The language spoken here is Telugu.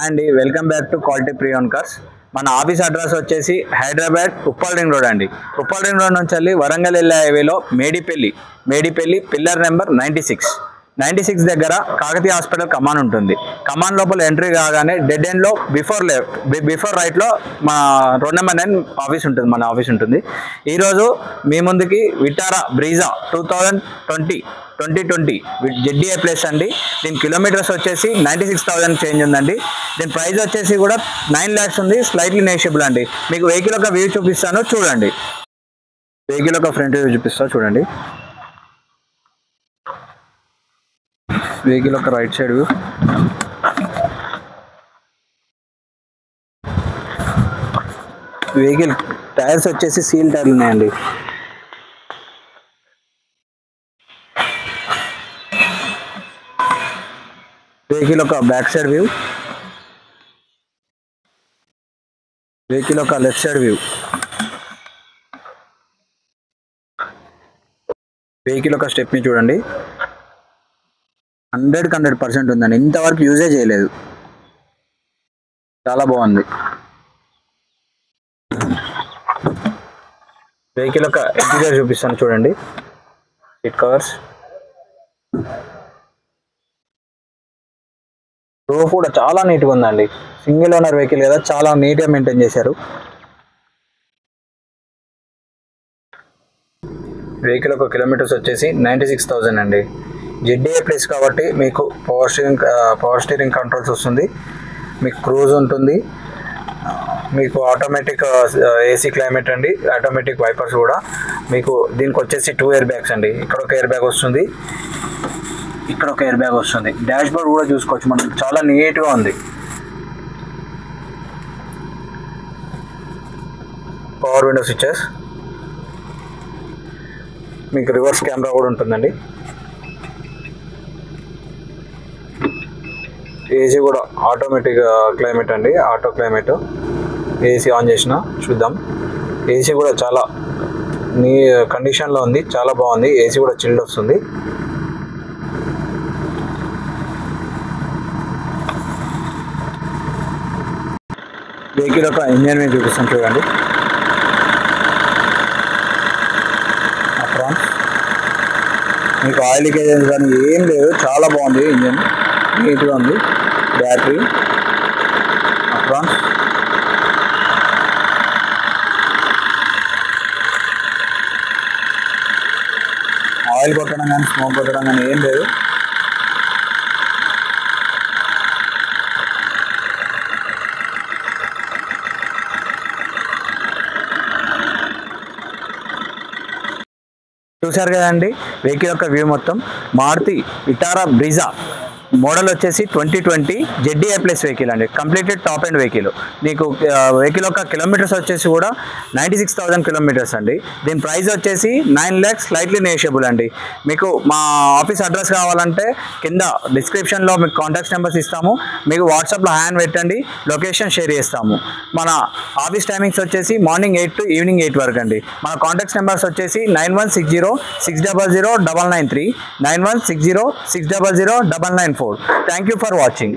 అండి welcome back to quality pre-owned cars. మన ఆఫీస్ అడ్రస్ వచ్చేసి హైదరాబాద్ ఉప్పల్ రింగ్ రోడ్ అండి. ఉప్పల్ రింగ్ రోడ్ నుంచి వెళ్ళి వరంగల్ వెళ్ళే హైవేలో మేడిపల్లి పిల్లర్ నెంబర్ 96 దగ్గర కాకతీయ హాస్పిటల్ కమాన్ ఉంటుంది. కమాన్ లోపల ఎంట్రీ కాగానే డెడ్ ఎండ్ లో బిఫోర్ రైట్ లో మా రోడ్ నెంబర్ 9 ఆఫీస్ ఉంటుంది. మన ఆఫీస్ ఉంటుంది. ఈరోజు మీ ముందుకి విటారా బ్రీజా 2020 జెడ్డీఏ ప్లేస్ అండి. దీని కిలోమీటర్స్ వచ్చేసి 96,000 చేంజ్ ఉందండి. దీని ప్రైస్ వచ్చేసి కూడా 9 lakhs ఉంది. స్లైట్లీ నెగోషియబుల్ అండి. మీకు వెహికల్ ఒక వ్యూ చూపిస్తాను చూడండి. వెహికల్ ఒక ఫ్రంట్ వ్యూ చూపిస్తాను చూడండి. వెహికల్ ఒక right side view, vehicle tyres వచ్చేసి సీల్ టైర్లు ఉన్నాయండి. వెహికల్ ఒక బ్యాక్ సైడ్ వ్యూ, వెహికల్ ఒక లెఫ్ట్ సైడ్ వ్యూ, వెహికల్ ఒక స్టెప్ని చూడండి. 100% ఉందండి. ఇంతవరకు యూజే చేయలేదు. చాలా బాగుంది. వెహికల్ ఒక ఇంటీరియర్ చూపిస్తాను చూడండి. సీట్ కవర్స్, రూఫ్ కూడా చాలా నీట్గా ఉందండి. సింగిల్ ఓనర్ వెహికల్ కదా, చాలా నీట్గా మెయింటైన్ చేశారు. వెహికల్ ఒక కిలోమీటర్స్ వచ్చేసి 96,000 అండి. జెడ్డీఏ ప్లేస్ కాబట్టి మీకు పవర్ స్టీరింగ్ కంట్రోల్స్ వస్తుంది, మీకు క్రూజ్ ఉంటుంది, మీకు ఆటోమేటిక్ ఏసీ క్లైమేట్ అండి, ఆటోమేటిక్ వైపర్స్ కూడా. మీకు దీనికి వచ్చేసి 2 ఎయిర్ బ్యాగ్స్ అండి. ఇక్కడ ఒక ఎయిర్ బ్యాగ్ వస్తుంది, ఇక్కడ ఒక ఎయిర్ బ్యాగ్ వస్తుంది. డాష్ బోర్డ్ కూడా చూసుకోవచ్చు మనం, చాలా నీట్గా ఉంది. పవర్ విండో స్విచెస్, మీకు రివర్స్ కెమెరా కూడా ఉంటుందండి. ఏసీ కూడా ఆటోమేటిక్ క్లైమేట్ అండి, ఆటో క్లైమేట్. ఏసీ ఆన్ చేసిన చూద్దాం. ఏసీ కూడా చాలా కండిషన్లో ఉంది, చాలా బాగుంది. ఏసీ కూడా చిల్డ్ వస్తుంది. వెహికల్ ఒక ఇంజన్ మీద చూపిస్తాను చూడండి. మీకు ఆయిల్ లీకేజ్ కానీ ఏం లేదు, చాలా బాగుంది. ఇంజన్ నీట్గా ఉంది. బ్యాటరీ ఆయిల్ కొట్టడం కానీ స్మోక్ కొట్టడం కానీ ఏం లేదు. చూసారు కదండి వెహికల్ యొక్క వ్యూ మొత్తం. మారుతి విటారా బ్రీజా మోడల్ వచ్చేసి 2020 జెడ్డీఏ ప్లస్ వెహికల్ అండి. Completed top and vehicle. మీకు వెహికల్ యొక్క కిలోమీటర్స్ వచ్చేసి కూడా 96,000 కిలోమీటర్స్ అండి. దీని ప్రైస్ వచ్చేసి 9 lakhs స్లైట్లీ నెగోషియబుల్ అండి. మీకు మా ఆఫీస్ అడ్రస్ కావాలంటే కింద డిస్క్రిప్షన్లో మీకు కాంటాక్ట్స్ నెంబర్స్ ఇస్తాము. మీకు వాట్సాప్లో హ్యాండ్ పెట్టండి, లొకేషన్ షేర్ చేస్తాము. మన ఆఫీస్ టైమింగ్స్ వచ్చేసి మార్నింగ్ 8 to ఈవినింగ్ 8 వరకు అండి. మన కాంటాక్ట్స్ నెంబర్స్ వచ్చేసి 9160600993, 9160600994. Thank you for watching.